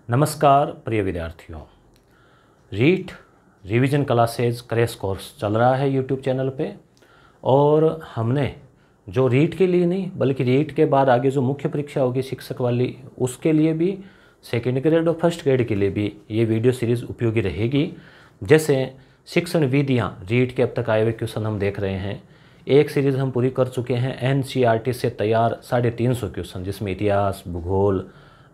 नमस्कार प्रिय विद्यार्थियों, REET revision classes crash course चल रहा है यूट्यूब चैनल पे। और हमने जो रीट के लिए नहीं बल्कि रीट के बाद आगे जो मुख्य परीक्षा होगी शिक्षक वाली, उसके लिए भी, सेकेंड ग्रेड और फर्स्ट ग्रेड के लिए भी ये वीडियो सीरीज़ उपयोगी रहेगी। जैसे शिक्षण विधियाँ, रीट के अब तक आए हुए क्वेश्चन हम देख रहे हैं। एक सीरीज़ हम पूरी कर चुके हैं एनसीईआरटी से तैयार 350 क्वेश्चन, जिसमें इतिहास, भूगोल,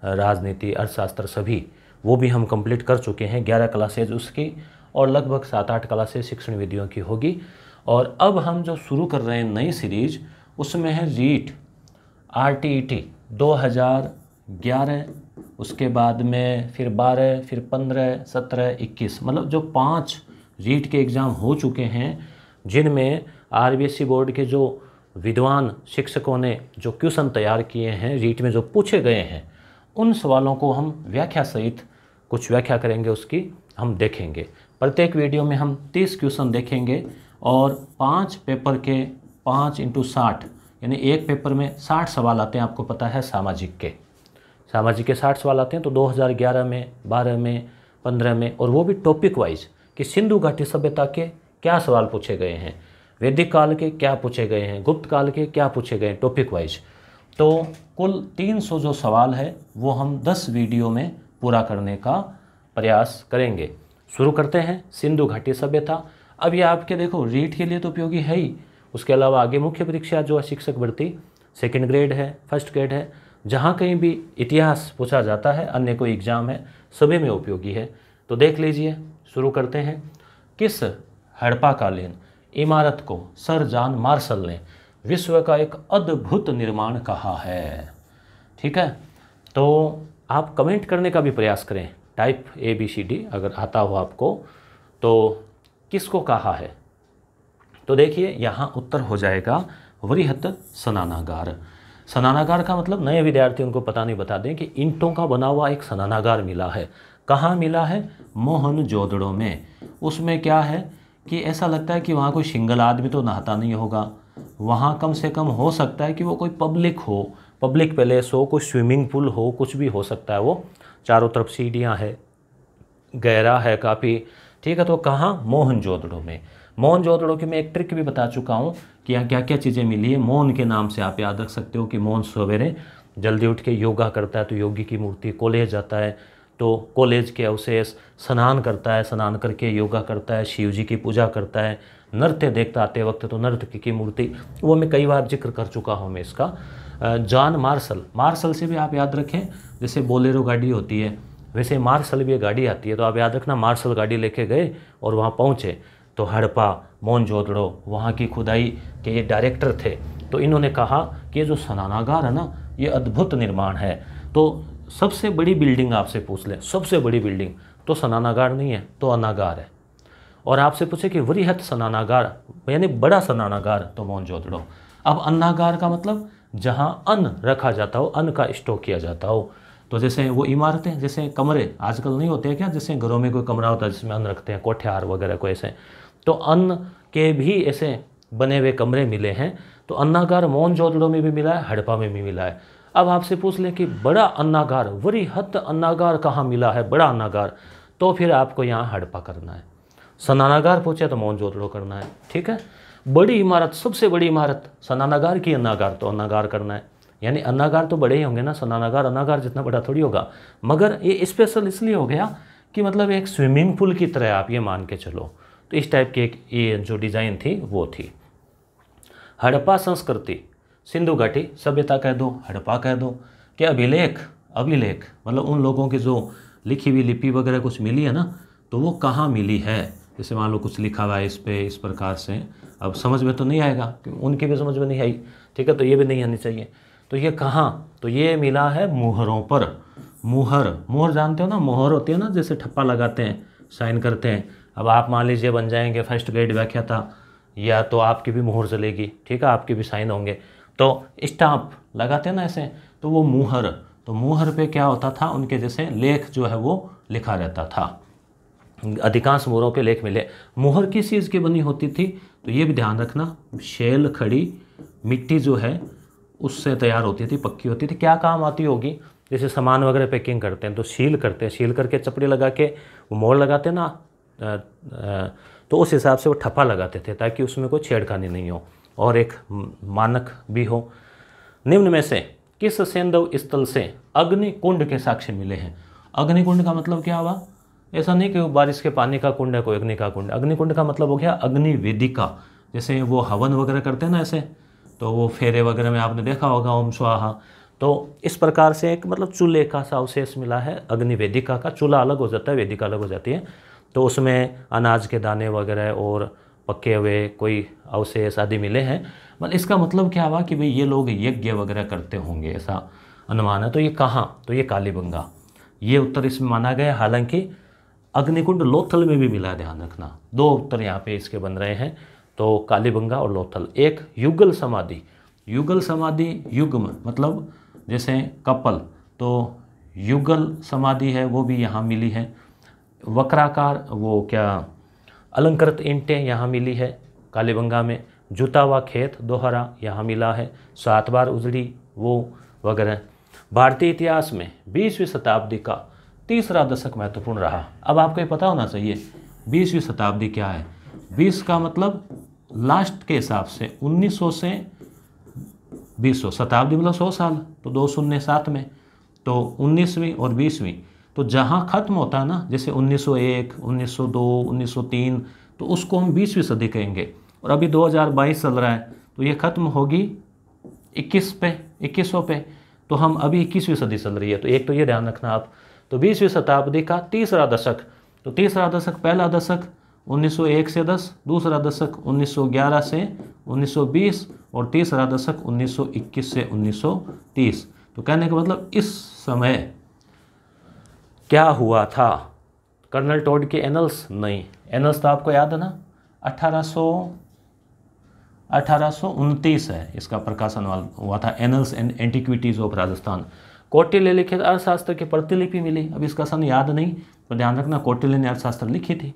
राजनीति, अर्थशास्त्र सभी वो भी हम कंप्लीट कर चुके हैं। 11 क्लासेज उसकी और लगभग 7-8 क्लासेज शिक्षण विधियों की होगी। और अब हम जो शुरू कर रहे हैं नई सीरीज, उसमें है रीट RTET 2011, उसके बाद में फिर 12, फिर 15, 17, 21, मतलब जो 5 रीट के एग्ज़ाम हो चुके हैं, जिनमें RBSE बोर्ड के जो विद्वान शिक्षकों ने जो क्वेश्चन तैयार किए हैं, रीट में जो पूछे गए हैं, उन सवालों को हम व्याख्या सहित कुछ व्याख्या करेंगे, उसकी हम देखेंगे। प्रत्येक वीडियो में हम 30 क्वेश्चन देखेंगे और 5 पेपर के 5 × 60, यानी एक पेपर में 60 सवाल आते हैं। आपको पता है सामाजिक के 60 सवाल आते हैं। तो 2011 में, 12 में, 15 में, और वो भी टॉपिक वाइज कि सिंधु घाटी सभ्यता के क्या सवाल पूछे गए हैं, वैदिक काल के क्या पूछे गए हैं, गुप्त काल के क्या पूछे गए हैं, टॉपिक वाइज। तो कुल 300 जो सवाल है वो हम 10 वीडियो में पूरा करने का प्रयास करेंगे। शुरू करते हैं सिंधु घाटी सभ्यता। अब ये आपके देखो रीट के लिए तो उपयोगी है ही, उसके अलावा आगे मुख्य परीक्षा जो है शिक्षक भर्ती, सेकंड ग्रेड है, फर्स्ट ग्रेड है, जहाँ कहीं भी इतिहास पूछा जाता है, अन्य कोई एग्ज़ाम है, सभी में उपयोगी है। तो देख लीजिए, शुरू करते हैं। किस हड़प्पाकालीन इमारत को सर जॉन मार्शल ने विश्व का एक अद्भुत निर्माण कहा है? ठीक है, तो आप कमेंट करने का भी प्रयास करें, टाइप ABCD अगर आता हो आपको, तो किसको कहा है? तो देखिए यहाँ उत्तर हो जाएगा वृहत स्नानागार। स्नानागार का मतलब नए विद्यार्थी उनको पता नहीं, बता दें कि ईंटों का बना हुआ एक स्नानागार मिला है। कहाँ मिला है? मोहनजोदड़ो में। उसमें क्या है कि ऐसा लगता है कि वहाँ कोई सिंगल आदमी तो नहाता नहीं होगा, वहाँ कम से कम हो सकता है कि वो कोई पब्लिक हो, पब्लिक पैलेस हो, कोई स्विमिंग पूल हो, कुछ भी हो सकता है। वो चारों तरफ सीढ़ियाँ है, गहरा है काफ़ी। ठीक है, तो कहाँ? मोहनजोदड़ो में। मोहनजोदड़ो की मैं एक ट्रिक भी बता चुका हूँ कि यहाँ क्या क्या चीज़ें मिली है। मोहन के नाम से आप याद रख सकते हो कि मोहन सवेरे जल्दी उठ के योगा करता है, तो योगी की मूर्ति। कॉलेज जाता है तो कॉलेज के अवशेष, स्नान करता है, स्नान करके योगा करता है, शिव जी की पूजा करता है, नृत्य देखता आते वक्त तो नर्तकी की मूर्ति, वो मैं कई बार जिक्र कर चुका हूँ मैं इसका। जॉन मार्शल से भी आप याद रखें, जैसे बोलेरो गाड़ी होती है वैसे मार्शल भी एक गाड़ी आती है। तो आप याद रखना, मार्शल गाड़ी लेके गए और वहाँ पहुँचे तो हड़प्पा, मोहनजोदड़ो, वहाँ की खुदाई के ये डायरेक्टर थे। तो इन्होंने कहा कि ये जो स्नानागार है ना, ये अद्भुत निर्माण है। तो सबसे बड़ी बिल्डिंग आपसे पूछ लें, सबसे बड़ी बिल्डिंग, तो स्नानागार नहीं है, तो अनागार है। और आपसे पूछे कि वृहत स्नानागार यानी बड़ा स्नानागार, तो मोहनजोदड़ो। अब अन्नागार का मतलब जहाँ अन्न रखा जाता हो, अन्न का स्टॉक किया जाता हो। तो जैसे वो इमारतें, जैसे कमरे आजकल नहीं होते हैं क्या, जैसे घरों में कोई कमरा होता है जिसमें अन्न रखते हैं, कोठ्यार वगैरह को ऐसे, तो अन्न के भी ऐसे बने हुए कमरे मिले हैं। तो अन्नागार मोहनजोदड़ो में भी मिला है, हड़प्पा में भी मिला है। अब आपसे पूछ लें कि बड़ा अन्नागार, वृहत अन्नागार कहाँ मिला है, बड़ा अन्नागार, तो फिर आपको यहाँ हड़प्पा करना है। स्नानागार पूछे तो मोहनजोदड़ो करना है। ठीक है, बड़ी इमारत, सबसे बड़ी इमारत स्नानागार की अन्नागार, तो अन्नागार करना है। यानी अन्नागार तो बड़े ही होंगे ना, स्नानागार अन्नागार जितना बड़ा थोड़ी होगा। मगर ये स्पेशल इसलिए हो गया कि मतलब एक स्विमिंग पूल की तरह आप ये मान के चलो। तो इस टाइप की एक ये जो डिज़ाइन थी वो थी। हड़प्पा संस्कृति, सिंधु घाटी सभ्यता कह दो, हड़प्पा कह दो। क्या अभिलेख मतलब उन लोगों की जो लिखी हुई लिपि वगैरह कुछ मिली है ना, तो वो कहाँ मिली है? जैसे मान लो कुछ लिखा हुआ है इस पे, इस प्रकार से, अब समझ में तो नहीं आएगा, उनकी भी समझ में नहीं आई। ठीक है, तो ये भी नहीं आनी चाहिए। तो ये कहाँ? तो ये मिला है मुहरों पर। मुहर जानते हो ना, मुहर होती है ना, जैसे ठप्पा लगाते हैं, साइन करते हैं। अब आप मान लीजिए बन जाएंगे फर्स्ट ग्रेड व्याख्याता, या तो आपकी भी मुहर चलेगी। ठीक है, आपके भी साइन होंगे। तो स्टाम्प लगाते हैं ना ऐसे, तो वो मुहर, तो मुहर पे क्या होता था, उनके जैसे लेख जो है वो लिखा रहता था। अधिकांश मुहरों पे लेख मिले। मुहर किस चीज़ की बनी होती थी, तो ये भी ध्यान रखना, शैल खड़ी मिट्टी जो है उससे तैयार होती थी, पक्की होती थी। क्या काम आती होगी? जैसे सामान वगैरह पैकिंग करते हैं तो सील करते हैं, सील करके चपड़ी लगा के वो मोड़ लगाते हैं ना, तो उस हिसाब से वो ठप्पा लगाते थे ताकि उसमें कोई छेड़खानी नहीं हो और एक मानक भी हो। निम्न में से किस सैंधव स्थल से अग्निकुंड के साक्ष्य मिले हैं? अग्निकुंड का मतलब क्या हुआ? ऐसा नहीं कि वो बारिश के पानी का कुंड है, कोई अग्नि का कुंड। अग्निकुंड का मतलब हो गया अग्नि वेदिका, जैसे वो हवन वगैरह करते हैं ना ऐसे, तो वो फेरे वगैरह में आपने देखा होगा ओम स्वाहा, तो इस प्रकार से एक मतलब चूल्हे का सा अवशेष मिला है। अग्नि वेदिका का चूल्हा अलग हो जाता है, वेदिका अलग हो जाती है, तो उसमें अनाज के दाने वगैरह और पके हुए कोई अवशेष आदि मिले हैं। मतलब इसका मतलब क्या हुआ कि भाई ये लोग यज्ञ वगैरह करते होंगे, ऐसा अनुमान है। तो ये कहाँ? तो ये कालीबंगा, ये उत्तर इसमें माना गया। हालांकि अग्निकुंड लोथल में भी मिला, ध्यान रखना। दो उत्तर यहाँ पे इसके बन रहे हैं, तो कालीबंगा और लोथल। एक युगल समाधि, युगल समाधि, युग्म मतलब जैसे कपल, तो युगल समाधि है वो भी यहाँ मिली है। वक्राकार वो क्या अलंकृत ईंटें यहाँ मिली है कालीबंगा में। जुता हुआ खेत दोहरा यहाँ मिला है। 7 बार उजड़ी वो वगैरह। भारतीय इतिहास में 20वीं शताब्दी का तीसरा दशक महत्वपूर्ण रहा। अब आपको ये पता होना चाहिए 20वीं शताब्दी क्या है। 20 का मतलब लास्ट के हिसाब से 1900 से 2000, शताब्दी मतलब 100 साल, तो 2 शून्य साथ में, तो 19वीं और 20वीं। तो जहाँ ख़त्म होता है ना, जैसे 1901, 1902, 1903, तो उसको हम 20वीं सदी कहेंगे। और अभी 2022 चल रहा है, तो ये ख़त्म होगी 2100 पे, तो हम अभी 21वीं सदी चल रही है। तो एक तो ये ध्यान रखना आप। तो 20वीं शताब्दी का तीसरा दशक, तो तीसरा दशक, पहला दशक 1901 से 10, दूसरा दशक 1911 से 1920 और तीसरा दशक 1921 से 1930। तो कहने का मतलब इस समय क्या हुआ था? कर्नल टॉड के एनल्स? नहीं, एनल्स तो आपको याद है ना, 1829 है इसका प्रकाशन हुआ था, annuls and antiquities of Rajasthan. Kautilya लिखित अर्थशास्त्र की प्रतिलिपि मिली। अब इसका सन याद नहीं, तो ध्यान रखना कौटिल्य ने अर्थशास्त्र लिखी थी।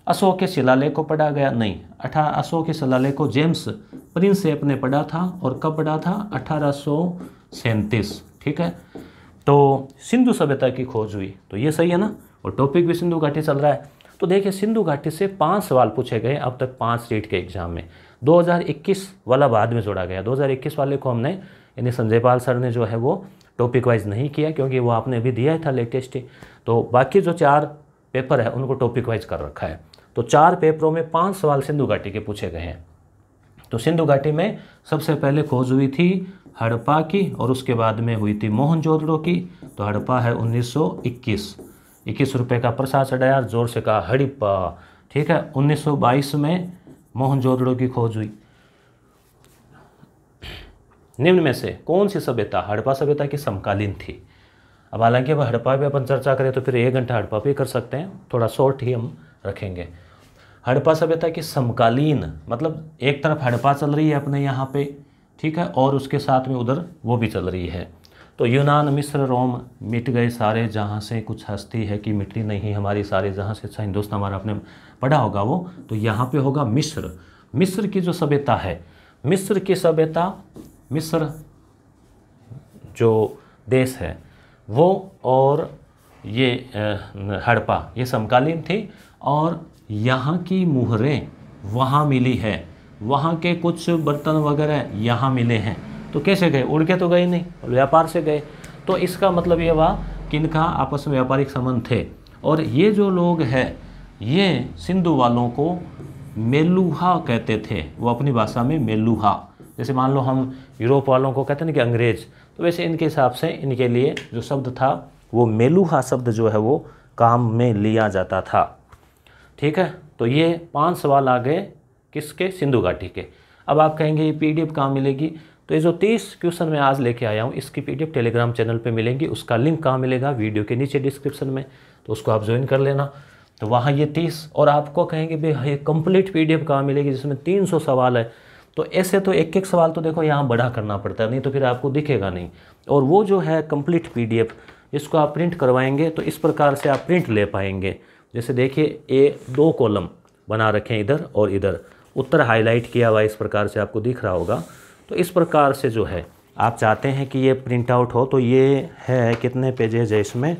अशोक के शिलालेख को पढ़ा गया? नहीं, अशोक के शिलालेख को जेम्स प्रिंसेप ने पढ़ा था। और कब पढ़ा था? 1837। ठीक है। तो सिंधु सभ्यता की खोज हुई, तो ये सही है ना। और टॉपिक भी सिंधु घाटी चल रहा है। तो देखिए सिंधु घाटी से 5 सवाल पूछे गए अब तक 5 रीट के एग्जाम में। 2021 वाला बाद में जोड़ा गया। 2021 वाले को हमने यानी संजय पाल सर ने जो है वो टॉपिक वाइज नहीं किया, क्योंकि वो आपने अभी दिया था लेटेस्ट ही। तो बाकी जो 4 पेपर है उनको टॉपिक वाइज कर रखा है। तो 4 पेपरों में 5 सवाल सिंधु घाटी के पूछे गए हैं। तो सिंधु घाटी में सबसे पहले खोज हुई थी हड़प्पा की, और उसके बाद में हुई थी मोहनजोदड़ो की। तो हड़प्पा है 1921, 21 रुपये का प्रसाद चढ़ाया, जोर से कहा हड़प्पा। ठीक है। 1922 में मोहनजोदड़ो की खोज हुई। निम्न में से कौन सी सभ्यता हड़प्पा सभ्यता की समकालीन थी? अब हालांकि अब हड़प्पा पे अपन चर्चा करें तो फिर 1 घंटा हड़प्पा पे कर सकते हैं, थोड़ा शॉर्ट ही हम रखेंगे। हड़प्पा सभ्यता की समकालीन मतलब एक तरफ हड़प्पा चल रही है अपने यहाँ पे, ठीक है, और उसके साथ में उधर वो भी चल रही है। तो यूनान, मिस्र, रोम मिट गए सारे जहाँ से कुछ हस्ती है कि मिट्टी नहीं हमारी सारे जहाँ से अच्छा हिंदुस्तान हमारा आपने पढ़ा होगा वो। तो यहाँ पे होगा मिस्र। मिस्र की जो सभ्यता है, मिस्र की सभ्यता, मिस्र जो देश है वो और ये हड़प्पा ये समकालीन थी। और यहाँ की मुहरें वहाँ मिली है, वहाँ के कुछ बर्तन वगैरह यहाँ मिले हैं। तो कैसे गए? उड़ के तो गए नहीं, व्यापार से गए। तो इसका मतलब ये हुआ कि इनका आपस में व्यापारिक संबंध थे। और ये जो लोग हैं ये सिंधु वालों को मेलुहा कहते थे, वो अपनी भाषा में मेलुहा। जैसे मान लो हम यूरोप वालों को कहते हैं ना कि अंग्रेज, तो वैसे इनके हिसाब से इनके लिए जो शब्द था वो मेलुहा शब्द जो है वो काम में लिया जाता था। ठीक है। तो ये 5 सवाल आ गए किसके? सिंधु घाटी के। अब आप कहेंगे ये PDF कहाँ मिलेगी? तो ये जो 30 क्वेश्चन मैं आज लेके आया हूँ इसकी PDF टेलीग्राम चैनल पे मिलेंगी। उसका लिंक कहाँ मिलेगा? वीडियो के नीचे डिस्क्रिप्शन में, तो उसको आप ज्वाइन कर लेना। तो वहाँ ये 30, और आपको कहेंगे भाई ये कंप्लीट PDF कहाँ मिलेगी जिसमें 300 सवाल है? तो ऐसे तो एक एक सवाल तो देखो यहाँ बड़ा करना पड़ता है, नहीं तो फिर आपको दिखेगा नहीं। और वो जो है कंप्लीट PDF इसको आप प्रिंट करवाएंगे तो इस प्रकार से आप प्रिंट ले पाएंगे। जैसे देखिए 2 कॉलम बना रखे हैं इधर और इधर, उत्तर हाईलाइट किया हुआ इस प्रकार से आपको दिख रहा होगा। तो इस प्रकार से जो है आप चाहते हैं कि ये प्रिंट आउट हो तो ये है, कितने पेजेज है इसमें,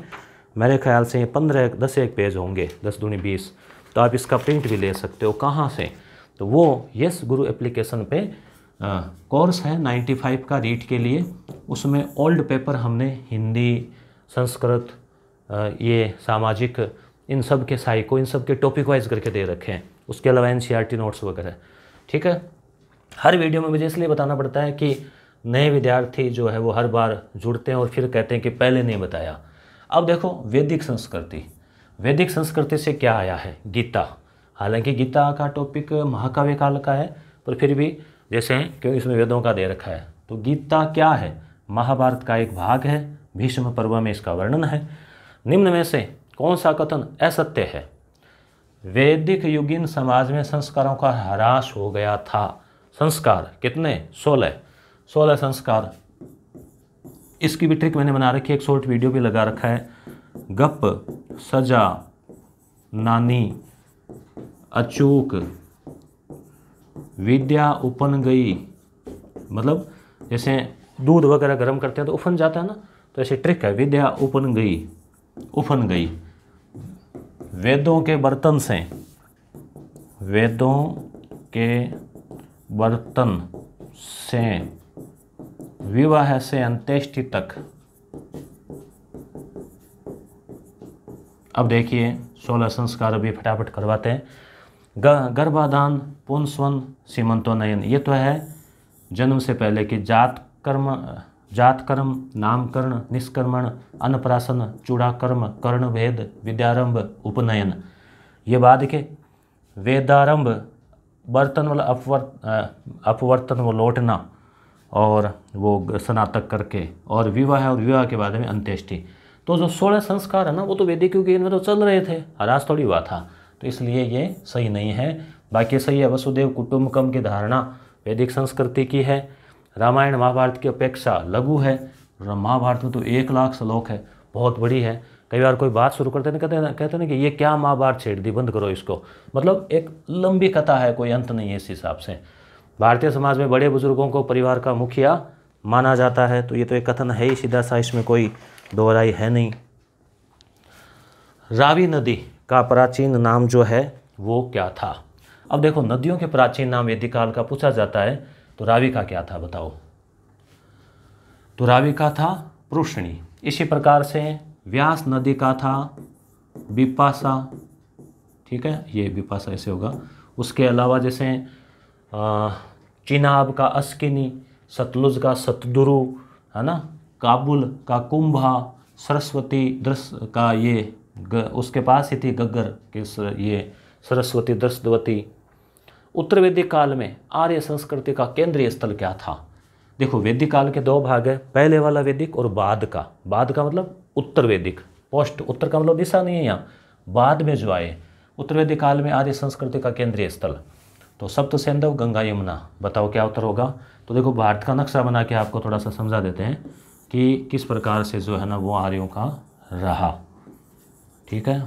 मेरे ख्याल से 10 एक पेज होंगे, 10 दूनी 20। तो आप इसका प्रिंट भी ले सकते हो। कहाँ से, तो वो यस गुरु एप्लीकेशन पे कोर्स है 95 का रीड के लिए। उसमें ओल्ड पेपर हमने हिंदी, संस्कृत, ये सामाजिक, इन सब के साइको, इन सब के टॉपिक वाइज करके दे रखे हैं। उसके अलावा NCERT नोट्स वगैरह। ठीक है, हर वीडियो में मुझे इसलिए बताना पड़ता है कि नए विद्यार्थी जो है वो हर बार जुड़ते हैं और फिर कहते हैं कि पहले नहीं बताया। अब देखो वैदिक संस्कृति, वैदिक संस्कृति से क्या आया है, गीता। हालांकि गीता का टॉपिक महाकाव्य काल का है, पर फिर भी जैसे क्योंकि इसमें वेदों का दे रखा है। तो गीता क्या है, महाभारत का एक भाग है, भीष्म पर्व में इसका वर्णन है। निम्न में से कौन सा कथन असत्य है? वैदिक युगीन समाज में संस्कारों का ह्रास हो गया था। संस्कार कितने? 16 संस्कार। इसकी भी ट्रिक मैंने बना रखी है, एक शॉर्ट वीडियो भी लगा रखा है। गप, सजा, नानी, अचूक, विद्या उपन गई। मतलब जैसे दूध वगैरह गर्म करते हैं तो उफन जाता है ना, तो ऐसी ट्रिक है, विद्या उपन गई, उफन गई। वेदों के बर्तन से, वेदों के बर्तन से विवाह से अंत्येष्टि तक। अब देखिए 16 संस्कार अभी फटाफट करवाते हैं। गर्भाधान, पुंसवन, सीमंतोन्नयन, ये तो है जन्म से पहले की जात कर्म, नामकरण, निष्कर्मण, अन्नप्राशन, चूड़ाकर्म, कर्णभेद, विद्यारंभ, उपनयन। ये बाद के वेदारंभ, बर्तन वाला अपवर्तन वो लौटना और वो स्नातक करके, और विवाह और विवाह के बाद में अंत्येष्टि। तो जो 16 संस्कार है ना वो तो वैदिक युग में तो चल रहे थे, हरास थोड़ी हुआ था, तो इसलिए ये सही नहीं है। बाकी सही है, वसुदेव कुटुंबकम की धारणा वैदिक संस्कृति की है। रामायण महाभारत की अपेक्षा लघु है। महाभारत में तो 1 लाख श्लोक है, बहुत बड़ी है। कई बार कोई बात शुरू करते हैं कहते हैं कि ये क्या महाभारत छेड़ दी, बंद करो इसको। मतलब एक लंबी कथा है, कोई अंत नहीं है इस हिसाब से। भारतीय समाज में बड़े बुजुर्गों को परिवार का मुखिया माना जाता है, तो ये तो एक कथन है ही सीधा सा, इसमें कोई दोहराई है नहीं। रावी नदी का प्राचीन नाम जो है वो क्या था? अब देखो नदियों के प्राचीन नाम वैदिक काल का पूछा जाता है, तो रावी का क्या था बताओ? तो रावी का था पृष्णी। इसी प्रकार से व्यास नदी का था विपाशा। ठीक है, ये विपाशा ऐसे होगा। उसके अलावा जैसे चिनाब का अस्किनी, सतलुज का सतदुरु, है ना, काबुल का कुंभा, सरस्वती दृश्य का ये उसके पास ही थी गग्गर के ये सरस्वती दृश्यवती। उत्तर वैदिक काल में आर्य संस्कृति का केंद्रीय स्थल क्या था? देखो वैदिक काल के 2 भाग है, पहले वाला वैदिक और बाद का। बाद का मतलब उत्तर वैदिक, पोस्ट, उत्तर का मतलब दिशा नहीं है यहाँ, बाद में जो आए। उत्तर वैदिक काल में आर्य संस्कृति का केंद्रीय स्थल तो सप्त सिंधु, गंगा, यमुना। बताओ क्या उत्तर होगा? तो देखो भारत का नक्शा बना के आपको थोड़ा सा समझा देते हैं कि किस प्रकार से जो है ना वो आर्यों का रहा। ठीक है,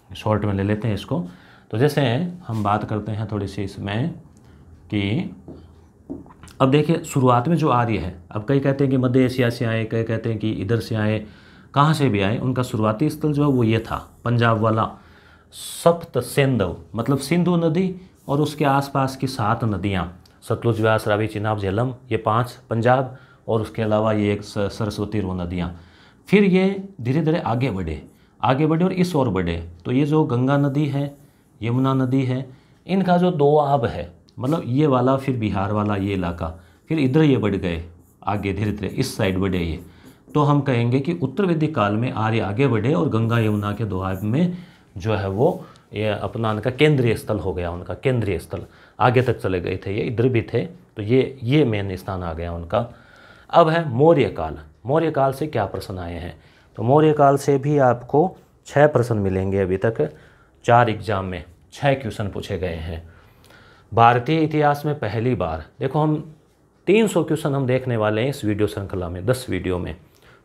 शॉर्ट में ले लेते हैं इसको। तो जैसे हम बात करते हैं थोड़ी सी इसमें कि अब देखिए शुरुआत में जो आर्य है, अब कई कहते हैं कि मध्य एशिया से आए, कई कहते हैं कि इधर से आए, कहाँ से भी आए, उनका शुरुआती स्थल जो है वो ये था, पंजाब वाला सप्त सिंधु, मतलब सिंधु नदी और उसके आसपास की 7 नदियाँ, सतलुज, व्यास, रावी, चिनाब, झेलम, ये 5 पंजाब, और उसके अलावा ये एक सरस्वती रो नदियाँ। फिर ये धीरे धीरे आगे बढ़े और इस ओर बढ़े। तो ये जो गंगा नदी है, यमुना नदी है, इनका जो दोआब है, मतलब ये वाला, फिर बिहार वाला ये इलाका, फिर इधर ये बढ़ गए आगे धीरे धीरे, इस साइड बढ़े ये। तो हम कहेंगे कि उत्तर वैदिक काल में आर्य आगे बढ़े और गंगा यमुना के दोआब में जो है वो ये अपना उनका केंद्रीय स्थल हो गया, उनका केंद्रीय स्थल आगे तक चले गए थे, ये इधर भी थे, तो ये मेन स्थान आ गया उनका। अब है मौर्य काल। मौर्य काल से क्या प्रश्न आए हैं? तो मौर्य काल से भी आपको 6 प्रश्न मिलेंगे। अभी तक 4 एग्जाम में 6 क्वेश्चन पूछे गए हैं। भारतीय इतिहास में पहली बार, देखो हम 300 क्वेश्चन हम देखने वाले हैं इस वीडियो श्रृंखला में, 10 वीडियो में।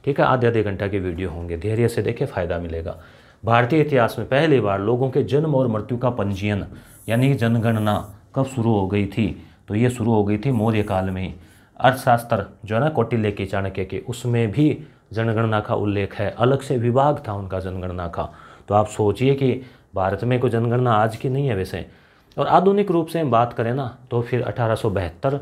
ठीक है, आधे घंटा के वीडियो होंगे, धैर्य से देखें, फ़ायदा मिलेगा। भारतीय इतिहास में पहली बार लोगों के जन्म और मृत्यु का पंजीयन यानी जनगणना कब शुरू हो गई थी? तो ये शुरू हो गई थी मौर्य काल में। अर्थशास्त्र जो है ना कौटिल्य की, चाणक्य की, उसमें भी जनगणना का उल्लेख है, अलग से विभाग था उनका जनगणना का। तो आप सोचिए कि भारत में कोई जनगणना आज की नहीं है वैसे। और आधुनिक रूप से हम बात करें ना तो फिर 1872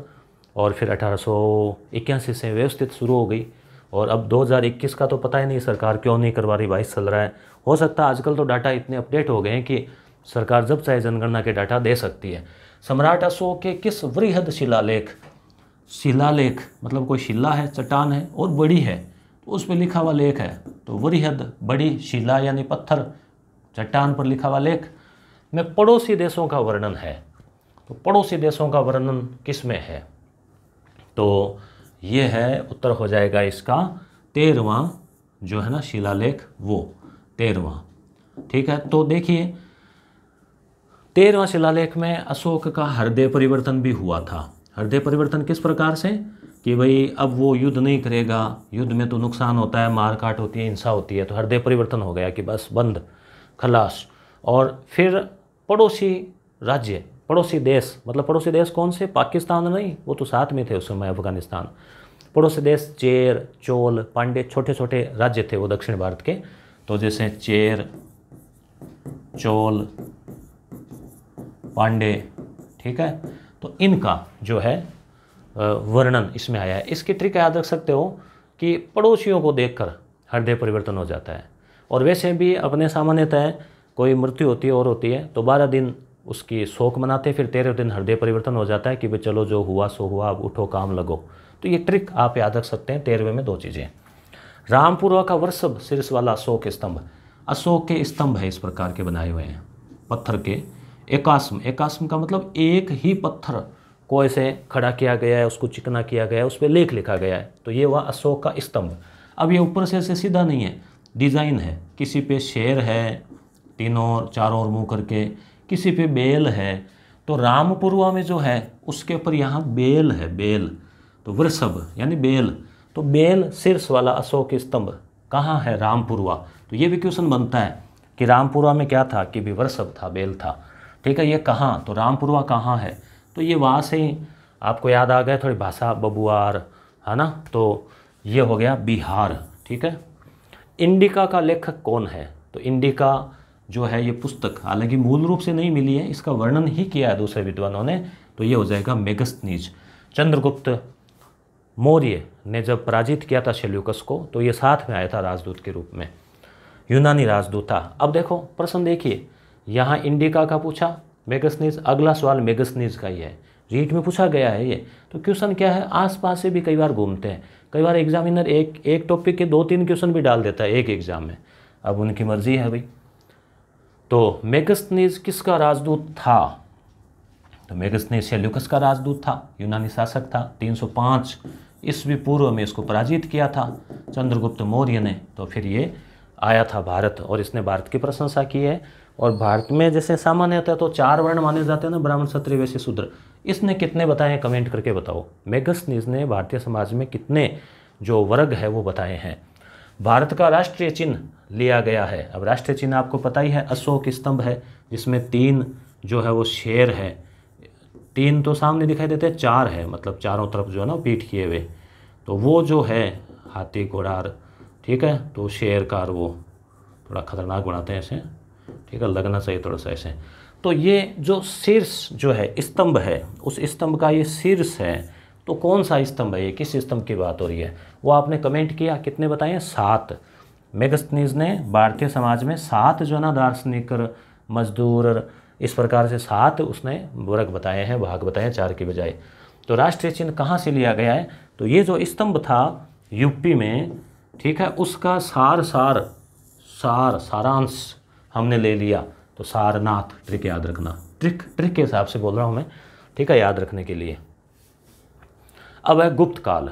और फिर 1881 से व्यवस्थित शुरू हो गई। और अब 2021 का तो पता ही नहीं सरकार क्यों नहीं करवा रही, 22 चल रहा है। हो सकता है आजकल तो डाटा इतने अपडेट हो गए हैं कि सरकार जब चाहे जनगणना के डाटा दे सकती है। सम्राट अशोक के किस वृहद शिलालेख, शिलालेख मतलब कोई शिला है, चट्टान है और बड़ी है, तो उस पर लिखा हुआ लेख है। तो वृहद, बड़ी, शिला यानी पत्थर, चट्टान पर लिखा हुआ लेख में पड़ोसी देशों का वर्णन है। तो पड़ोसी देशों का वर्णन किस में है? तो ये है, उत्तर हो जाएगा इसका 13वां जो है ना शिलालेख, वो 13वां। ठीक है, तो देखिए 13वां शिलालेख में अशोक का हृदय परिवर्तन भी हुआ था। हृदय परिवर्तन किस प्रकार से कि भाई अब वो युद्ध नहीं करेगा, युद्ध में तो नुकसान होता है, मार काट होती है, हिंसा होती है, तो हृदय परिवर्तन हो गया कि बस बंद, खलास। और फिर पड़ोसी राज्य, पड़ोसी देश, मतलब पड़ोसी देश कौन से? पाकिस्तान नहीं, वो तो साथ में थे उस समय, अफगानिस्तान। पड़ोसी देश चेर, चोल, पांडे, छोटे छोटे राज्य थे वो दक्षिण भारत के। तो जैसे चेर, चोल, पांडे, ठीक है, तो इनका जो है वर्णन इसमें आया है। इसकी ट्रिक याद रख सकते हो कि पड़ोसियों को देखकर हृदय परिवर्तन हो जाता है। और वैसे भी अपने सामान्यतः कोई मृत्यु होती है और होती है तो 12 दिन उसकी शोक मनाते, फिर 13वें दिन हृदय परिवर्तन हो जाता है कि भाई चलो जो हुआ सो हुआ, अब उठो काम लगो। तो ये ट्रिक आप याद रख सकते हैं 13वें में 2 चीज़ें। रामपुरा का वृषभ शीर्ष वाला अशोक स्तंभ, अशोक के स्तंभ है इस प्रकार के बनाए हुए हैं पत्थर के। एकास्म, एकास्म का मतलब एक ही पत्थर को ऐसे खड़ा किया गया है, उसको चिकना किया गया है, उस पर लेख लिखा गया है, तो ये हुआ अशोक का स्तंभ। अब ये ऊपर से ऐसे सीधा नहीं है, डिज़ाइन है, किसी पे शेर है तीनों चारों ओर मुँह करके, किसी पे बेल है। तो रामपुरवा में जो है उसके ऊपर यहाँ बेल है, बेल, तो वृषभ यानी बेल, तो बेल शीर्ष वाला अशोक स्तंभ कहाँ है? रामपुरवा। तो ये भी क्वेश्चन बनता है कि रामपुरवा में क्या था कि भी वृषभ था, बेल था। ठीक है, ये कहाँ? तो रामपुरवा कहाँ है? तो ये वहाँ से ही आपको याद आ गया, थोड़ी भाषा बबुआर है ना, तो ये हो गया बिहार। ठीक है, इंडिका का लेखक कौन है? तो इंडिका जो है ये पुस्तक हालांकि मूल रूप से नहीं मिली है, इसका वर्णन ही किया है दूसरे विद्वानों ने, तो ये हो जाएगा मेगस्थनीज। चंद्रगुप्त मौर्य ने जब पराजित किया था सेल्यूकस को, तो ये साथ में आया था राजदूत के रूप में, यूनानी राजदूत था। अब देखो प्रश्न देखिए, यहाँ इंडिका का पूछा, मेगस्थनीज, अगला सवाल मेगस्थनीज का ही है, रीट में पूछा गया है ये। तो क्वेश्चन क्या है, आसपास से भी कई बार घूमते हैं, कई बार एग्जामिनर एक टॉपिक के 2-3 क्वेश्चन भी डाल देता है एक एग्जाम में, अब उनकी मर्जी है भाई। तो मेगस्थनीज किसका राजदूत था? तो मेगस्थनीज सेल्यूकस का राजदूत था, यूनानी शासक था। 305 ईस्वी पूर्व में इसको पराजित किया था चंद्रगुप्त मौर्य ने। तो फिर ये आया था भारत और इसने भारत की प्रशंसा की है। और भारत में जैसे सामान्य होता है तो 4 वर्ण माने जाते हैं ना, ब्राह्मण, क्षत्रिय, वैश्य, शूद्र। इसने कितने बताए हैं कमेंट करके बताओ। मेगस्थनीज ने भारतीय समाज में कितने जो वर्ग है वो बताए हैं। भारत का राष्ट्रीय चिन्ह लिया गया है। अब राष्ट्रीय चिन्ह आपको पता ही है, अशोक स्तंभ है जिसमें 3 जो है वो शेर है, 3 तो सामने दिखाई देते हैं, 4 है, मतलब चारों तरफ जो है ना पीठ किए हुए, तो वो जो है हाथी घोड़ार, ठीक है, तो शेर का वो थोड़ा खतरनाक बनाते हैं ऐसे, ठीक है, लगना चाहिए थोड़ा सा ऐसे। तो ये जो शीर्ष जो है स्तंभ है, उस स्तंभ का ये शीर्ष है, तो कौन सा स्तंभ है ये, किस स्तंभ की बात हो रही है, वो आपने कमेंट किया। कितने बताए हैं? 7। मेगस्थनीज ने भारतीय समाज में 7 जो है ना दार्शनिक, मजदूर, इस प्रकार से 7 उसने वर्ग बताए हैं, भाग बताए हैं, 4 की बजाय। तो राष्ट्रीय चिन्ह कहाँ से लिया गया है? तो ये जो स्तंभ था यूपी में, ठीक है, उसका सारांश हमने ले लिया। तो सारनाथ, ट्रिक याद रखना, ट्रिक के हिसाब से बोल रहा हूँ मैं, ठीक है, याद रखने के लिए। अब है गुप्त काल।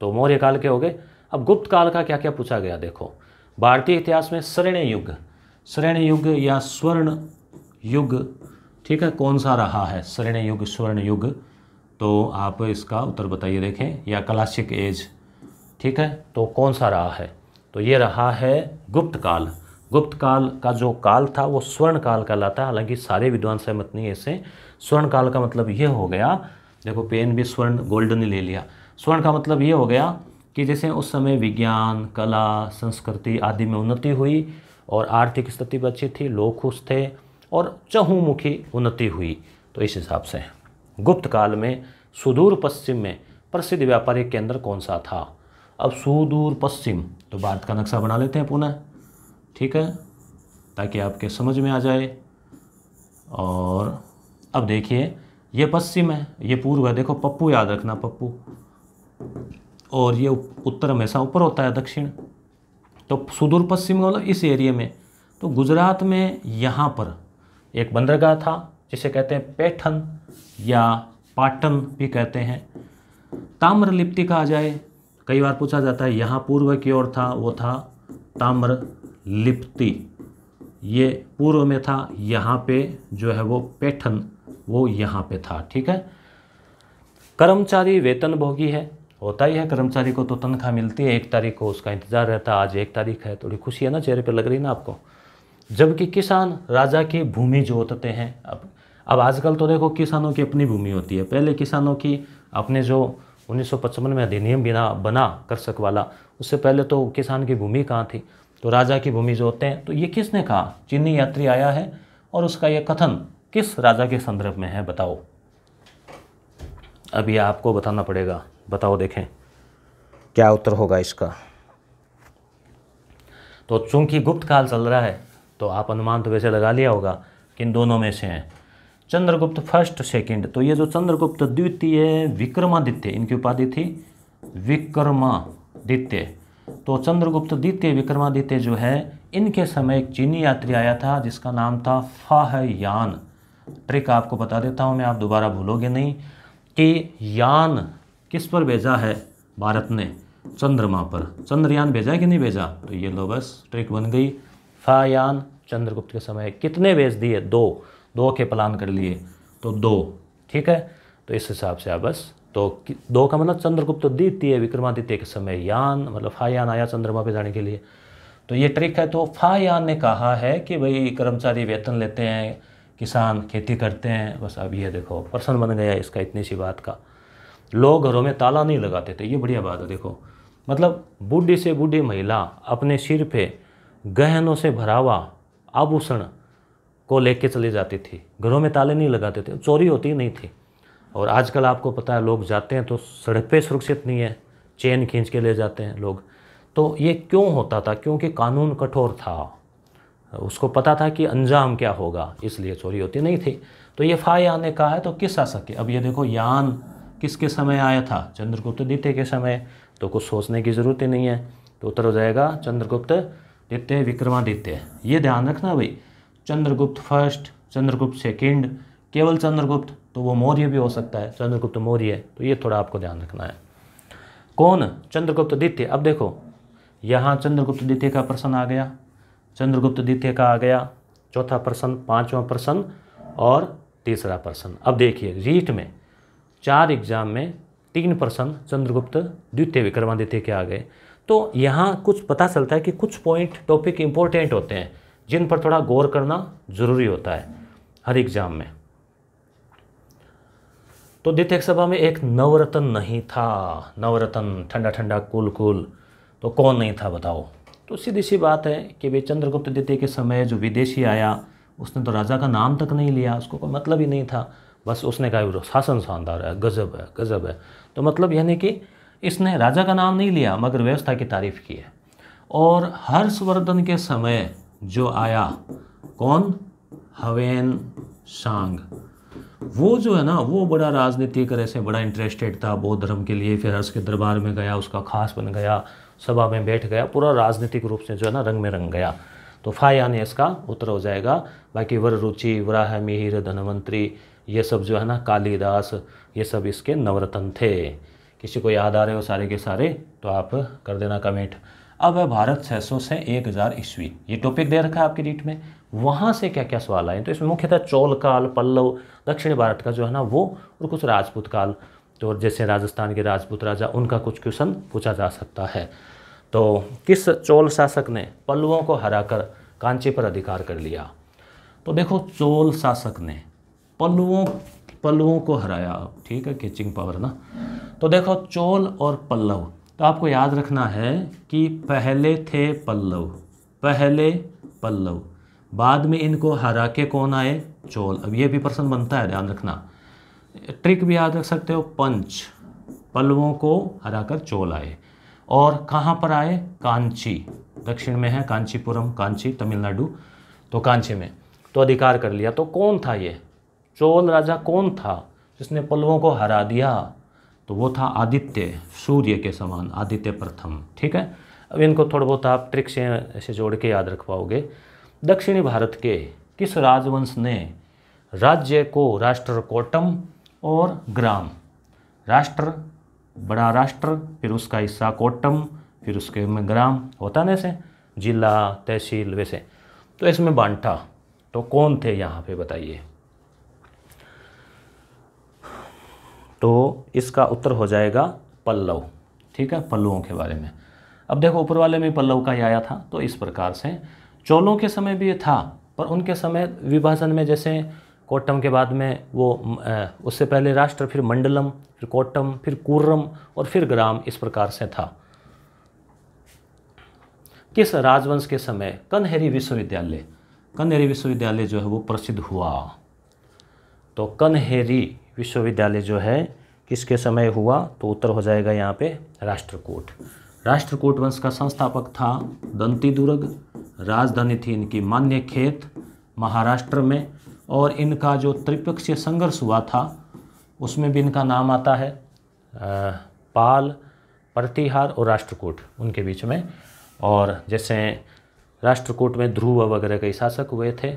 तो मौर्य काल के हो गए। अब गुप्त काल का क्या क्या पूछा गया देखो। भारतीय इतिहास में स्वर्ण युग या स्वर्ण युग, ठीक है, कौन सा रहा है? स्वर्ण युग, स्वर्ण युग, तो आप इसका उत्तर बताइए देखें, या क्लासिक एज, ठीक है, तो कौन सा रहा है? तो ये रहा है गुप्त काल। गुप्त काल का जो काल था वो स्वर्ण काल कहलाता है, हालांकि सारे विद्वान सहमत नहीं है इससे। स्वर्ण काल का मतलब ये हो गया, देखो पेन भी स्वर्ण गोल्डन ही ले लिया, स्वर्ण का मतलब ये हो गया कि जैसे उस समय विज्ञान, कला, संस्कृति आदि में उन्नति हुई और आर्थिक स्थिति भी अच्छी थी, लोग खुश थे और चहुमुखी उन्नति हुई। तो इस हिसाब से गुप्त काल में सुदूर पश्चिम में प्रसिद्ध व्यापारिक केंद्र कौन सा था? अब सुदूर पश्चिम, तो भारत का नक्शा बना लेते हैं पुनः, ठीक है, ताकि आपके समझ में आ जाए। और अब देखिए ये पश्चिम है, ये पूर्व है, देखो पप्पू याद रखना, पप्पू, और ये उत्तर हमेशा ऊपर होता है, दक्षिण। तो सुदूर पश्चिम मतलब इस एरिया में। तो गुजरात में यहाँ पर एक बंदरगाह था जिसे कहते हैं पैठन या पाटन भी कहते हैं। ताम्रलिप्ति कहा जाए, कई बार पूछा जाता है, यहाँ पूर्व की ओर था, वो था ताम्रलिप्ति, ये पूर्व में था, यहाँ पे जो है वो पैठन, वो यहाँ पे था, ठीक है। कर्मचारी वेतन भोगी है, होता ही है, कर्मचारी को तो तनख्वाह मिलती है, 1 तारीख को उसका इंतजार रहता है, आज 1 तारीख है, थोड़ी खुशी है ना चेहरे पे लग रही ना आपको। जबकि किसान राजा की भूमि जोतते हैं। अब आजकल तो देखो किसानों की अपनी भूमि होती है, पहले किसानों की अपने जो 1955 में अधिनियम बना कृषक वाला, उससे पहले तो किसान की भूमि कहाँ थी, तो राजा की भूमि जोतते हैं। तो ये किसने कहा? चीनी यात्री आया है और उसका ये कथन किस राजा के संदर्भ में है, बताओ। अब ये आपको बताना पड़ेगा, बताओ देखें क्या उत्तर होगा इसका। तो चूंकि गुप्त काल चल रहा है तो आप अनुमान तो वैसे लगा लिया होगा कि इन दोनों में से हैं। चंद्रगुप्त फर्स्ट, सेकंड, तो ये जो चंद्रगुप्त द्वितीय, विक्रमादित्य, इनकी उपाधि थी विक्रमादित्य। तो चंद्रगुप्त द्वितीय, विक्रमादित्य जो है, इनके समय एक चीनी यात्री आया था जिसका नाम था फाहयान। ट्रिक आपको बता देता हूँ मैं, आप दोबारा भूलोगे नहीं, कि यान किस पर भेजा है भारत ने? चंद्रमा पर। चंद्रयान भेजा है कि नहीं भेजा? तो ये लो बस ट्रिक बन गई। फाहयान चंद्रगुप्त के समय कितने भेज दिए? 2 के प्लान कर लिए, तो 2, ठीक है। तो इस हिसाब से आप बस तो 2 का मतलब चंद्रगुप्त द्वितीय, विक्रमादित्य के समय यान, मतलब फाहयान आया चंद्रमा पे जाने के लिए। तो ये ट्रिक है। तो फाहयान ने कहा है कि भाई कर्मचारी वेतन लेते हैं, किसान खेती करते हैं, बस। अब ये देखो प्रश्न बन गया इसका, इतनी सी बात का। लोग घरों में ताला नहीं लगाते थे, ये बढ़िया बात है। देखो मतलब बूढ़ी से बूढ़ी महिला अपने सिर पे गहनों से भरा हुआ आभूषण को लेके चली जाती थी, घरों में ताले नहीं लगाते थे, चोरी होती नहीं थी। और आजकल आपको पता है लोग जाते हैं तो सड़क पे सुरक्षित नहीं है, चेन खींच के ले जाते हैं लोग। तो ये क्यों होता था? क्योंकि कानून कठोर था, उसको पता था कि अंजाम क्या होगा, इसलिए चोरी होती नहीं थी। तो ये फाहयान ने कहा है, तो किस शासक के? अब ये देखो यान किसके समय आया था? चंद्रगुप्त द्वितीय के समय। तो कुछ सोचने की ज़रूरत ही नहीं है, तो उत्तर हो जाएगा चंद्रगुप्त द्वितीय, विक्रमादित्य। ये ध्यान रखना भाई, चंद्रगुप्त फर्स्ट, चंद्रगुप्त सेकंड, केवल चंद्रगुप्त, तो वो मौर्य भी हो सकता है, चंद्रगुप्त मौर्य, तो ये थोड़ा आपको ध्यान रखना है। कौन? चंद्रगुप्त द्वितीय। अब देखो यहाँ चंद्रगुप्त द्वितीय का प्रश्न आ गया, चंद्रगुप्त द्वितीय का आ गया, चौथा प्रश्न, 5वां प्रश्न और तीसरा प्रश्न। अब देखिए रीट में 4 एग्जाम में 3 प्रश्न चंद्रगुप्त द्वितीय, विक्रमादित्य के आ गए। तो यहाँ कुछ पता चलता है कि कुछ पॉइंट टॉपिक इंपॉर्टेंट होते हैं जिन पर थोड़ा गौर करना जरूरी होता है हर एग्जाम में। तो द्वितीय सभा में एक नवरत्न नहीं था, नवरत्न, ठंडा ठंडा कूल कूल, तो कौन नहीं था बताओ? तो सीधी सी बात है कि भाई चंद्रगुप्त द्वितीय के समय जो विदेशी आया उसने तो राजा का नाम तक नहीं लिया, उसको कोई मतलब ही नहीं था, बस उसने कहा शासन शानदार है, गजब है, गजब है। तो मतलब यानी कि इसने राजा का नाम नहीं लिया मगर व्यवस्था की तारीफ की है। और हर्षवर्धन के समय जो आया, कौन? हवेन सांग, वो जो है ना, वो बड़ा राजनीतिक तरह से बड़ा इंटरेस्टेड था बौद्ध धर्म के लिए। फिर हर्ष के दरबार में गया, उसका खास बन गया, सभा में बैठ गया, पूरा राजनीतिक रूप से जो है ना रंग में रंग गया। तो फाहयान इसका उत्तर हो जाएगा। बाकी वर रुचि, वराह मिहिर, धनवंतरी, ये सब जो है ना, कालिदास, ये सब इसके नवरत्न थे। किसी को याद आ रहे हो सारे के सारे तो आप कर देना कमेंट। अब है भारत 600 से 1000 ईस्वी, ये टॉपिक दे रखा है आपकी रीट में। वहाँ से क्या क्या सवाल आए? तो इसमें मुख्यतः चोल काल, पल्लव, दक्षिण भारत का जो है ना वो, और कुछ राजपूत काल, तो जैसे राजस्थान के राजपूत राजा, उनका कुछ क्वेश्चन पूछा जा सकता है। तो किस चोल शासक ने पल्लवों को हराकर कांची पर अधिकार कर लिया? तो देखो चोल शासक ने पल्लवों पल्लवों को हराया। ठीक है, कैचिंग पावर ना। तो देखो चोल और पल्लव, तो आपको याद रखना है कि पहले थे पल्लव, पहले पल्लव, बाद में इनको हरा के कौन आए? चोल। अब ये भी प्रश्न बनता है, ध्यान रखना। ट्रिक भी याद रख सकते हो, पंच, पल्लवों को हराकर चोल आए। और कहाँ पर आए? कांची, दक्षिण में है कांचीपुरम, कांची तमिलनाडु, तो कांची में। तो अधिकार कर लिया। तो कौन था ये चोल राजा? कौन था जिसने पल्लवों को हरा दिया? तो वो था आदित्य, सूर्य के समान, आदित्य प्रथम। ठीक है, अब इनको थोड़ा बहुत आप ट्रिक से ऐसे जोड़ के याद रख पाओगे। दक्षिणी भारत के किस राजवंश ने राज्य को राष्ट्रकूटम और ग्राम, राष्ट्र बड़ा राष्ट्र, फिर उसका हिस्सा कोटम, फिर उसके में ग्राम होता ना, ऐसे जिला तहसील वैसे, तो इसमें बांटा। तो कौन थे यहाँ पे बताइए? तो इसका उत्तर हो जाएगा पल्लव। ठीक है, पल्लवों के बारे में। अब देखो ऊपर वाले में पल्लव का ही आया था, तो इस प्रकार से चोलों के समय भी ये था, पर उनके समय विभाजन में जैसे कोट्टम के बाद में वो उससे पहले राष्ट्र, फिर मंडलम, फिर कोट्टम, फिर कुर्रम और फिर ग्राम, इस प्रकार से था। किस राजवंश के समय कन्हेरी विश्वविद्यालय, कन्हेरी विश्वविद्यालय जो है वो प्रसिद्ध हुआ? तो कन्हेरी विश्वविद्यालय जो है किसके समय हुआ? तो उत्तर हो जाएगा यहाँ पे राष्ट्रकूट। राष्ट्रकूट वंश का संस्थापक था दंतीदुर्ग, राजधानी थी इनकी मान्यखेत महाराष्ट्र में, और इनका जो त्रिपक्षीय संघर्ष हुआ था उसमें भी इनका नाम आता है, पाल, प्रतिहार और राष्ट्रकूट उनके बीच में। और जैसे राष्ट्रकूट में ध्रुव वगैरह के शासक हुए थे।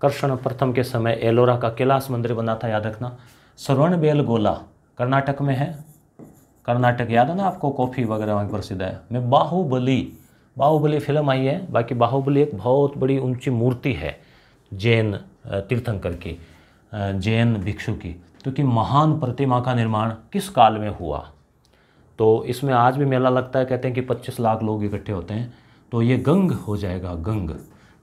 कृष्ण प्रथम के समय एलोरा का कैलाश मंदिर बना था, याद रखना। श्रवणबेलगोला कर्नाटक में है, कर्नाटक याद है ना आपको, कॉफ़ी वगैरह वहीं प्रसिद्ध है। में बाहुबली फिल्म आई है। बाकी बाहुबली एक बहुत बड़ी ऊंची मूर्ति है जैन तीर्थंकर की, जैन भिक्षु की, क्योंकि महान प्रतिमा का निर्माण किस काल में हुआ? तो इसमें आज भी मेला लगता है, कहते हैं कि 25 लाख लोग इकट्ठे होते हैं। तो ये गंग हो जाएगा, गंग।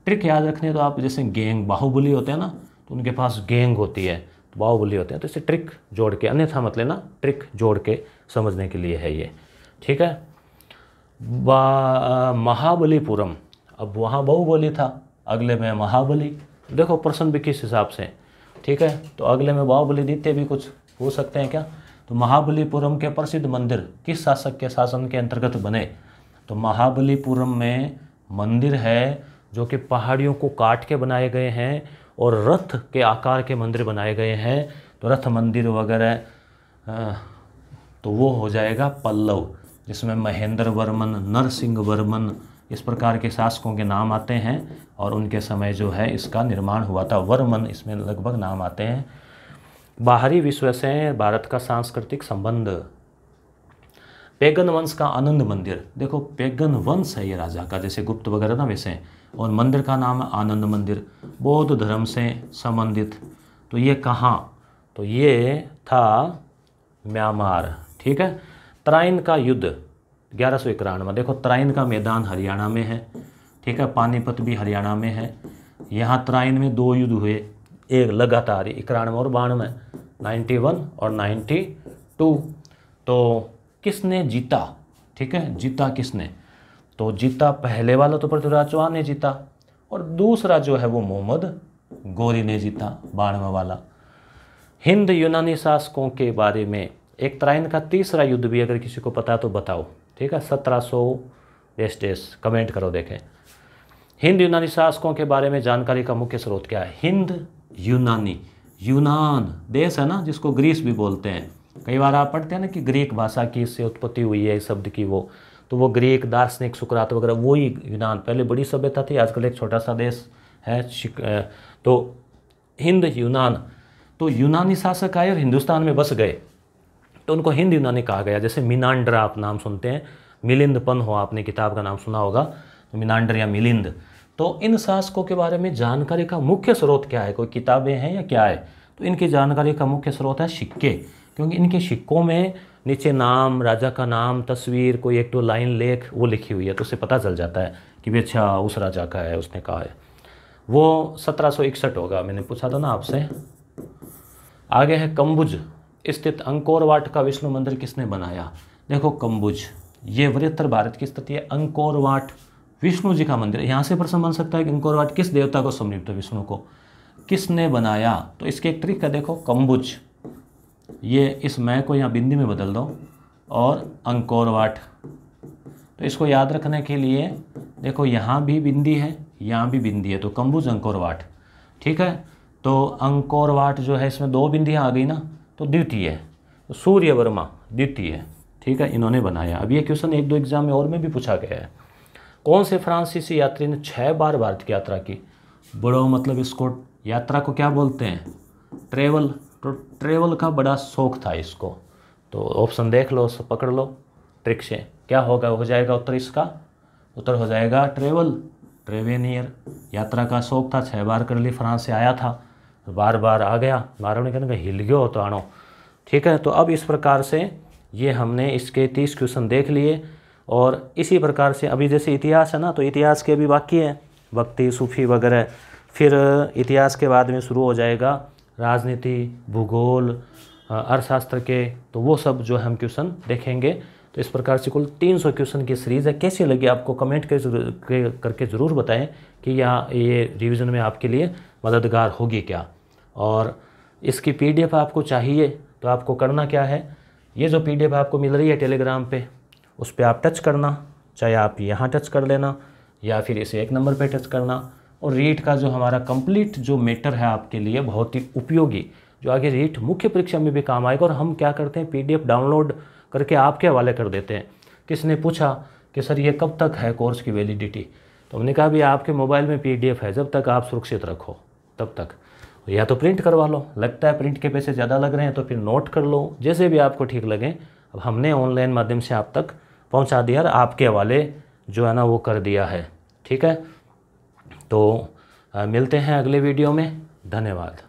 ट्रिक याद रखनी है तो आप, जैसे गैंग बाहुबली होते हैं ना, तो उनके पास गैंग होती है, तो बाहुबली होते हैं, तो इसे ट्रिक जोड़ के, अन्यथा मत लेना, ट्रिक जोड़ के समझने के लिए है ये। ठीक है, महाबलीपुरम, अब वहाँ बाहुबली था, अगले में महाबली। देखो प्रश्न भी किस हिसाब से। ठीक है, तो अगले में बाहुबली, द्वितीय भी कुछ हो सकते हैं क्या? तो महाबलीपुरम के प्रसिद्ध मंदिर किस शासक के शासन के अंतर्गत बने? तो महाबलीपुरम में मंदिर है जो कि पहाड़ियों को काट के बनाए गए हैं और रथ के आकार के मंदिर बनाए गए हैं, तो रथ मंदिर वगैरह, तो वो हो जाएगा पल्लव, जिसमें महेंद्र वर्मन, नरसिंह वर्मन, इस प्रकार के शासकों के नाम आते हैं और उनके समय जो है इसका निर्माण हुआ था। वर्मन इसमें लगभग नाम आते हैं। बाहरी विश्व से भारत का सांस्कृतिक संबंध, पैगन वंश का आनंद मंदिर। देखो पैगन वंश है ये राजा का, जैसे गुप्त वगैरह ना वैसे, और मंदिर का नाम है आनंद मंदिर, बौद्ध धर्म से संबंधित। तो ये कहाँ? तो ये था म्यांमार। ठीक है, तराइन का युद्ध 1191, देखो तराइन का मैदान हरियाणा में है। ठीक है, पानीपत भी हरियाणा में है। यहाँ तराइन में 2 युद्ध हुए, एक लगातार 91 और 92, 91 और 92। तो किसने जीता? ठीक है, जीता किसने? तो जीता पहले वाला तो पृथ्वीराज चौहान ने जीता, और दूसरा जो है वो मोहम्मद गोरी ने जीता, 92 वाला। हिंद यूनानी शासकों के बारे में एक तराइन का तीसरा युद्ध भी अगर किसी को पता तो बताओ। ठीक है, 1700 कमेंट करो देखें। हिंद यूनानी शासकों के बारे में जानकारी का मुख्य स्रोत क्या है? हिंद यूनानी, यूनान देश है ना, जिसको ग्रीस भी बोलते हैं। कई बार आप पढ़ते हैं ना कि ग्रीक भाषा की इससे उत्पत्ति हुई है इस शब्द की, वो तो वो ग्रीक दार्शनिक सुकरात वगैरह, वही यूनान पहले बड़ी सभ्यता थी, आजकल एक छोटा सा देश है। तो हिंद यूनान, तो यूनानी शासक आए और हिंदुस्तान में बस गए, तो उनको हिंद यूनानी कहा गया। जैसे मिनांडर आप नाम सुनते हैं, मिलिंदपन हो, आपने किताब का नाम सुना होगा, तो मिनांडर या मिलिंद। तो इन शासकों के बारे में जानकारी का मुख्य स्रोत क्या है? कोई किताबें हैं या क्या है? तो इनकी जानकारी का मुख्य स्रोत है सिक्के, क्योंकि इनके सिक्कों में नीचे नाम, राजा का नाम, तस्वीर, कोई 1-2 लाइन लेख वो लिखी हुई है, तो उससे पता चल जाता है कि भी अच्छा उस राजा का है, उसने कहा है। वो 1761 होगा, मैंने पूछा था ना आपसे, आगे है कंबुज स्थित अंकोर वाट का विष्णु मंदिर किसने बनाया। देखो कंबुज ये वृहत्तर भारत की स्थिति है। अंकोर वाट विष्णु जी का मंदिर। यहाँ से प्रश्न बन सकता है कि अंकोर वाट किस देवता को समर्पित है, विष्णु को, किसने बनाया। तो इसकी एक ट्रिक है, देखो कंबुज, ये इस मैं को यहाँ बिंदी में बदल दो और अंकोर वाट। तो इसको याद रखने के लिए देखो यहाँ भी बिंदी है, यहाँ भी बिंदी है, तो कंबुज अंकोर वाट। ठीक है, तो अंकोर वाट जो है इसमें दो बिंदियाँ आ गई ना, तो द्वितीय है, तो सूर्य वर्मा द्वितीय। ठीक है, इन्होंने बनाया। अब ये क्वेश्चन 1-2 एग्जाम में और में भी पूछा गया है। कौन से फ्रांसीसी यात्री ने 6 बार भारत की यात्रा की। बड़ो मतलब इसको यात्रा को क्या बोलते हैं, ट्रेवल। तो ट्रेवल का बड़ा शौक था इसको। तो ऑप्शन देख लो, पकड़ लो ट्रिक से, क्या होगा, हो जाएगा उत्तर। इसका उत्तर हो जाएगा ट्रेवल, ट्रेवेनियर। यात्रा का शौक था, 6 बार कर ली, फ्रांस से आया था, बार बार आ गया, बार बार कहने का हिल गयो तो आनो। ठीक है, तो अब इस प्रकार से ये हमने इसके 30 क्वेश्चन देख लिए। और इसी प्रकार से अभी जैसे इतिहास है ना, तो इतिहास के अभी बाकी है, भक्ति, सूफी वगैरह। फिर इतिहास के बाद में शुरू हो जाएगा राजनीति, भूगोल, अर्थशास्त्र के, तो वो सब जो हम क्वेश्चन देखेंगे। तो इस प्रकार से कुल 300 क्वेश्चन की सीरीज़ है। कैसी लगी आपको कमेंट करके ज़रूर बताएं कि ये रिवीजन में आपके लिए मददगार होगी क्या। और इसकी PDF आपको चाहिए तो आपको करना क्या है, ये जो PDF आपको मिल रही है टेलीग्राम पे, उस पर आप टच करना, चाहे आप यहाँ टच कर लेना या फिर इसे 1 नंबर पे टच करना। और रीट का जो हमारा कंप्लीट जो मैटर है आपके लिए बहुत ही उपयोगी, जो आगे रीट मुख्य परीक्षा में भी काम आएगा। और हम क्या करते हैं, PDF डाउनलोड करके आपके हवाले कर देते हैं। किसने पूछा कि सर ये कब तक है कोर्स की वैलिडिटी, तो हमने कहा भी आपके मोबाइल में PDF है, जब तक आप सुरक्षित रखो तब तक। या तो प्रिंट करवा लो, लगता है प्रिंट के पैसे ज़्यादा लग रहे हैं तो फिर नोट कर लो, जैसे भी आपको ठीक लगे। अब हमने ऑनलाइन माध्यम से आप तक पहुंचा दिया और आपके हवाले जो है ना वो कर दिया है। ठीक है, तो मिलते हैं अगले वीडियो में। धन्यवाद।